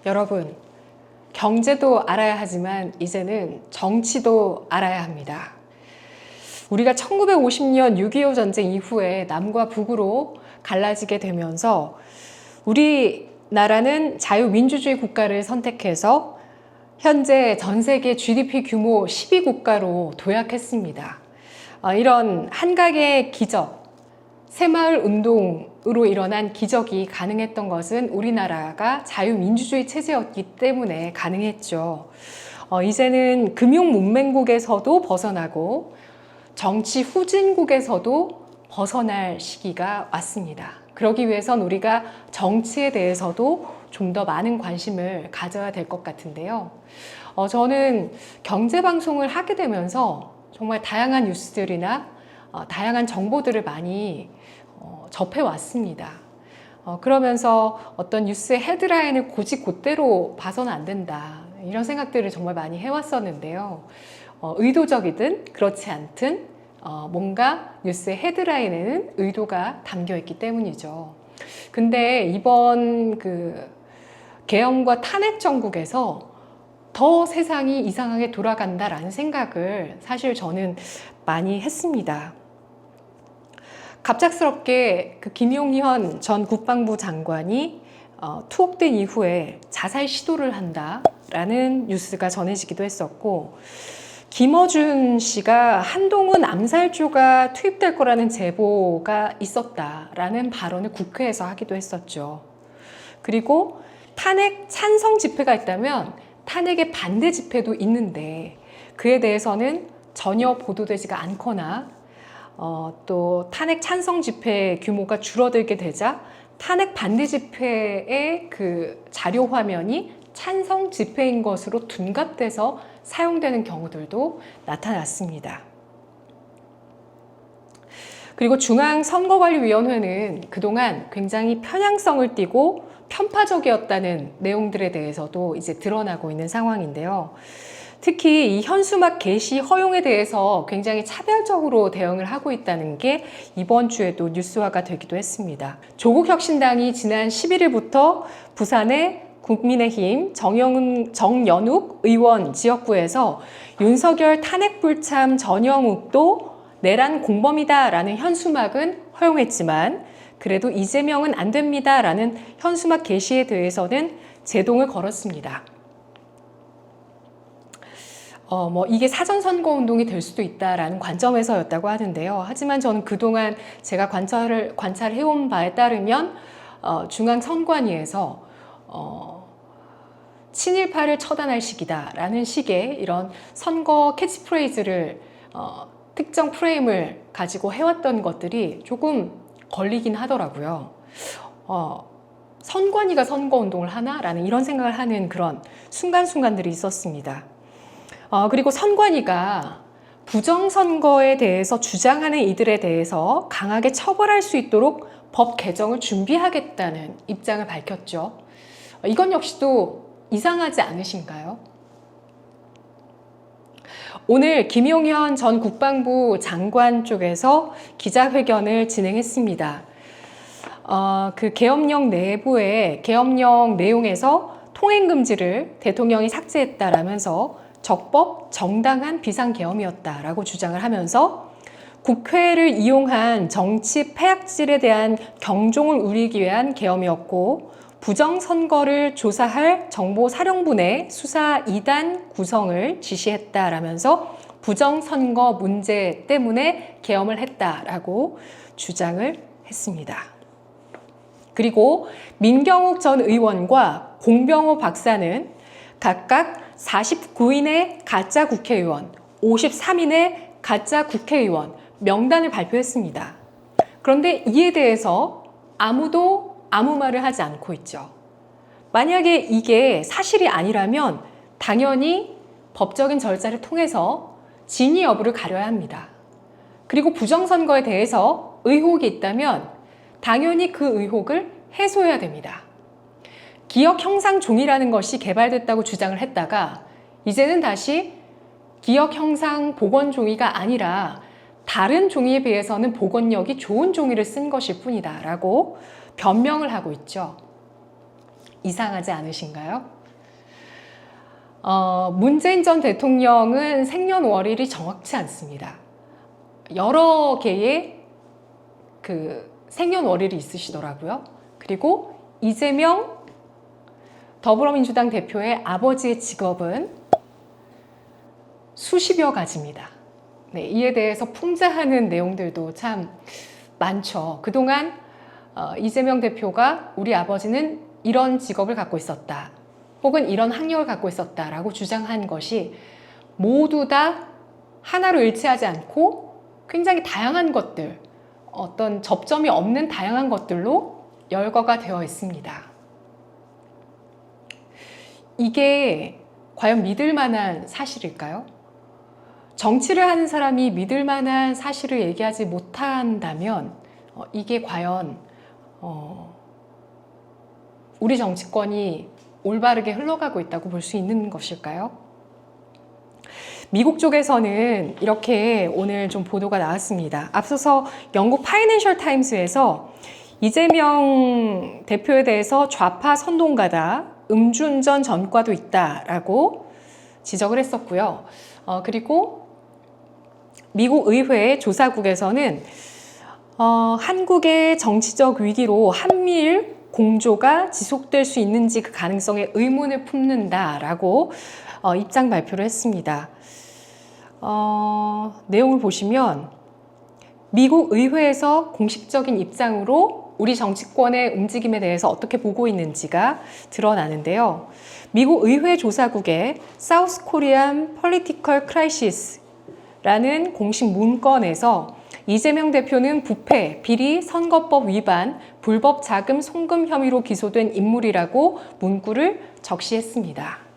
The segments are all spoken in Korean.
여러분, 경제도 알아야 하지만 이제는 정치도 알아야 합니다. 우리가 1950년 6.25 전쟁 이후에 남과 북으로 갈라지게 되면서 우리나라는 자유민주주의 국가를 선택해서 현재 전 세계 GDP 규모 10위 국가로 도약했습니다. 이런 한각의 기적, 새마을 운동으로 일어난 기적이 가능했던 것은 우리나라가 자유민주주의 체제였기 때문에 가능했죠. 이제는 금융문맹국에서도 벗어나고 정치 후진국에서도 벗어날 시기가 왔습니다. 그러기 위해선 우리가 정치에 대해서도 좀 더 많은 관심을 가져야 될 것 같은데요. 저는 경제방송을 하게 되면서 정말 다양한 뉴스들이나 다양한 정보들을 많이 접해왔습니다. 그러면서 어떤 뉴스의 헤드라인을 곧대로 봐서는 안 된다. 이런 생각들을 정말 많이 해왔었는데요. 의도적이든 그렇지 않든 뭔가 뉴스의 헤드라인에는 의도가 담겨 있기 때문이죠. 근데 이번 계엄과 탄핵 정국에서 더 세상이 이상하게 돌아간다라는 생각을 사실 저는 많이 했습니다. 갑작스럽게 김용현 전 국방부 장관이 투옥된 이후에 자살 시도를 한다라는 뉴스가 전해지기도 했었고, 김어준 씨가 한동훈 암살조가 투입될 거라는 제보가 있었다라는 발언을 국회에서 하기도 했었죠. 그리고 탄핵 찬성 집회가 있다면 탄핵의 반대 집회도 있는데 그에 대해서는 전혀 보도되지가 않거나 또 탄핵 찬성 집회 규모가 줄어들게 되자 탄핵 반대 집회의 자료 화면이 찬성 집회인 것으로 둔갑돼서 사용되는 경우들도 나타났습니다. 그리고 중앙선거관리위원회는 그동안 굉장히 편향성을 띠고 편파적이었다는 내용들에 대해서도 이제 드러나고 있는 상황인데요. 특히 이 현수막 게시 허용에 대해서 굉장히 차별적으로 대응을 하고 있다는 게 이번 주에도 뉴스화가 되기도 했습니다. 조국혁신당이 지난 11일부터 부산의 국민의힘 정연욱 의원 지역구에서 윤석열 탄핵 불참 전영욱도 내란 공범이다라는 현수막은 허용했지만 그래도 이재명은 안 됩니다라는 현수막 게시에 대해서는 제동을 걸었습니다. 이게 사전선거운동이 될 수도 있다라는 관점에서였다고 하는데요. 하지만 저는 그동안 제가 관찰해온 바에 따르면 중앙선관위에서 친일파를 처단할 시기다라는 식의 이런 선거 캐치프레이즈를 특정 프레임을 가지고 해왔던 것들이 조금 걸리긴 하더라고요. 선관위가 선거운동을 하나라는 이런 생각을 하는 그런 순간순간들이 있었습니다. 그리고 선관위가 부정선거에 대해서 주장하는 이들에 대해서 강하게 처벌할 수 있도록 법 개정을 준비하겠다는 입장을 밝혔죠. 이건 역시도 이상하지 않으신가요? 오늘 김용현 전 국방부 장관 쪽에서 기자회견을 진행했습니다. 계엄령 내부의 계엄령 내용에서 통행금지를 대통령이 삭제했다라면서 적법, 정당한 비상계엄이었다라고 주장을 하면서 국회를 이용한 정치 패악질에 대한 경종을 울리기 위한 계엄이었고 부정선거를 조사할 정보사령부 내 수사 2단 구성을 지시했다라면서 부정선거 문제 때문에 계엄을 했다라고 주장을 했습니다. 그리고 민경욱 전 의원과 공병호 박사는 각각 49인의 가짜 국회의원, 53인의 가짜 국회의원 명단을 발표했습니다. 그런데 이에 대해서 아무도 아무 말을 하지 않고 있죠. 만약에 이게 사실이 아니라면 당연히 법적인 절차를 통해서 진위 여부를 가려야 합니다. 그리고 부정선거에 대해서 의혹이 있다면 당연히 그 의혹을 해소해야 됩니다. 기억형상종이라는 것이 개발됐다고 주장을 했다가 이제는 다시 기억형상복원종이가 아니라 다른 종이에 비해서는 복원력이 좋은 종이를 쓴 것일 뿐이다 라고 변명을 하고 있죠. 이상하지 않으신가요? 문재인 전 대통령은 생년월일이 정확치 않습니다. 여러 개의 그 생년월일이 있으시더라고요. 그리고 이재명 더불어민주당 대표의 아버지의 직업은 수십여 가지입니다. 네, 이에 대해서 풍자하는 내용들도 참 많죠. 그동안 이재명 대표가 우리 아버지는 이런 직업을 갖고 있었다, 혹은 이런 학력을 갖고 있었다라고 주장한 것이 모두 다 하나로 일치하지 않고 굉장히 다양한 것들, 어떤 접점이 없는 다양한 것들로 열거가 되어 있습니다. 이게 과연 믿을 만한 사실일까요? 정치를 하는 사람이 믿을 만한 사실을 얘기하지 못한다면 이게 과연 우리 정치권이 올바르게 흘러가고 있다고 볼 수 있는 것일까요? 미국 쪽에서는 이렇게 오늘 좀 보도가 나왔습니다. 앞서서 영국 파이낸셜 타임스에서 이재명 대표에 대해서 좌파 선동가다, 음주운전 전과도 있다라고 지적을 했었고요. 그리고 미국 의회 조사국에서는 한국의 정치적 위기로 한미일 공조가 지속될 수 있는지 그 가능성에 의문을 품는다라고 입장 발표를 했습니다. 내용을 보시면 미국 의회에서 공식적인 입장으로 우리 정치권의 움직임에 대해서 어떻게 보고 있는지가 드러나는데요. 미국 의회 조사국의 South Korean Political Crisis라는 공식 문건에서 이재명 대표는 부패, 비리, 선거법 위반, 불법 자금 송금 혐의로 기소된 인물이라고 문구를 적시했습니다.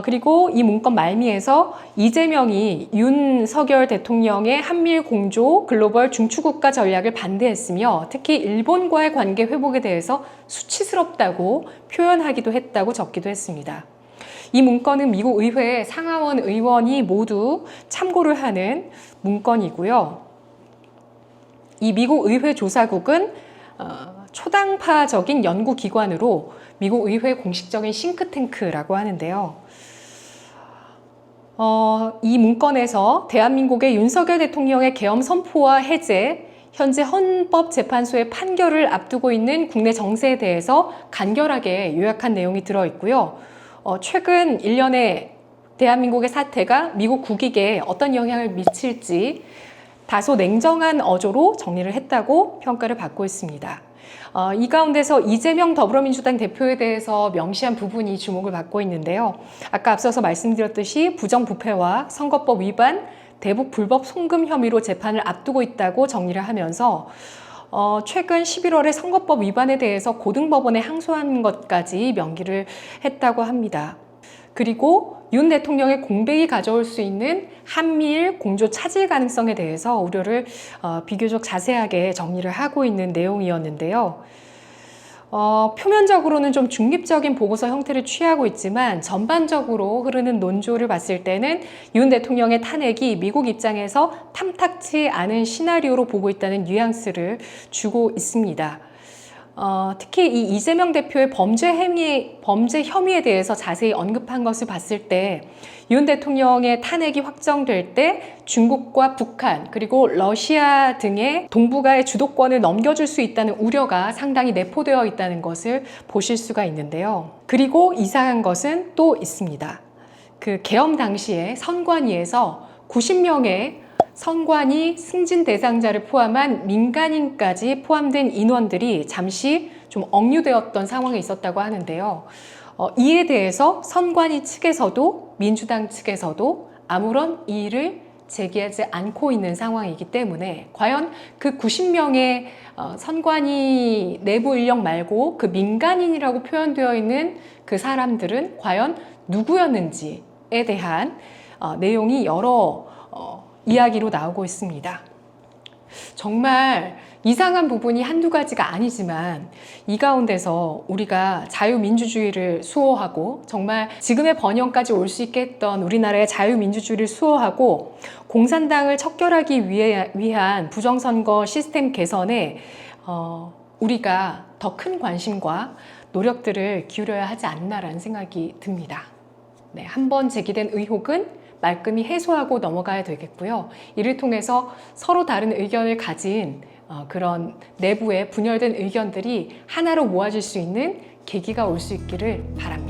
그리고 이 문건 말미에서 이재명이 윤석열 대통령의 한미일 공조 글로벌 중추국가 전략을 반대했으며 특히 일본과의 관계 회복에 대해서 수치스럽다고 표현하기도 했다고 적기도 했습니다. 이 문건은 미국 의회의 상하원 의원이 모두 참고를 하는 문건이고요. 이 미국 의회 조사국은 초당파적인 연구기관으로 미국 의회 공식적인 싱크탱크라고 하는데요. 이 문건에서 대한민국의 윤석열 대통령의 계엄 선포와 해제, 현재 헌법재판소의 판결을 앞두고 있는 국내 정세에 대해서 간결하게 요약한 내용이 들어있고요. 최근 1년의 대한민국의 사태가 미국 국익에 어떤 영향을 미칠지 다소 냉정한 어조로 정리를 했다고 평가를 받고 있습니다. 이 가운데서 이재명 더불어민주당 대표에 대해서 명시한 부분이 주목을 받고 있는데요. 아까 앞서서 말씀드렸듯이 부정부패와 선거법 위반, 대북 불법 송금 혐의로 재판을 앞두고 있다고 정리를 하면서 최근 11월에 선거법 위반에 대해서 고등법원에 항소한 것까지 명기를 했다고 합니다. 그리고 윤 대통령의 공백이 가져올 수 있는 한미일 공조 차질 가능성에 대해서 우려를 비교적 자세하게 정리를 하고 있는 내용이었는데요. 표면적으로는 좀 중립적인 보고서 형태를 취하고 있지만 전반적으로 흐르는 논조를 봤을 때는 윤 대통령의 탄핵이 미국 입장에서 탐탁치 않은 시나리오로 보고 있다는 뉘앙스를 주고 있습니다. 특히 이 이재명 대표의 범죄 혐의에 대해서 자세히 언급한 것을 봤을 때 윤 대통령의 탄핵이 확정될 때 중국과 북한 그리고 러시아 등의 동북아의 주도권을 넘겨줄 수 있다는 우려가 상당히 내포되어 있다는 것을 보실 수가 있는데요. 그리고 이상한 것은 또 있습니다. 그 계엄 당시에 선관위에서 90명의 선관위 승진 대상자를 포함한 민간인까지 포함된 인원들이 잠시 좀 억류되었던 상황이 있었다고 하는데요. 이에 대해서 선관위 측에서도 민주당 측에서도 아무런 이의를 제기하지 않고 있는 상황이기 때문에 과연 그 90명의 선관위 내부 인력 말고 그 민간인이라고 표현되어 있는 그 사람들은 과연 누구였는지에 대한 내용이 여러 이야기로 나오고 있습니다. 정말 이상한 부분이 한두 가지가 아니지만 이 가운데서 우리가 자유민주주의를 수호하고 정말 지금의 번영까지 올 수 있게 했던 우리나라의 자유민주주의를 수호하고 공산당을 척결하기 위한 부정선거 시스템 개선에 우리가 더 큰 관심과 노력들을 기울여야 하지 않나라는 생각이 듭니다. 네, 한번 제기된 의혹은 말끔히 해소하고 넘어가야 되겠고요. 이를 통해서 서로 다른 의견을 가진 그런 내부의 분열된 의견들이 하나로 모아질 수 있는 계기가 올 수 있기를 바랍니다.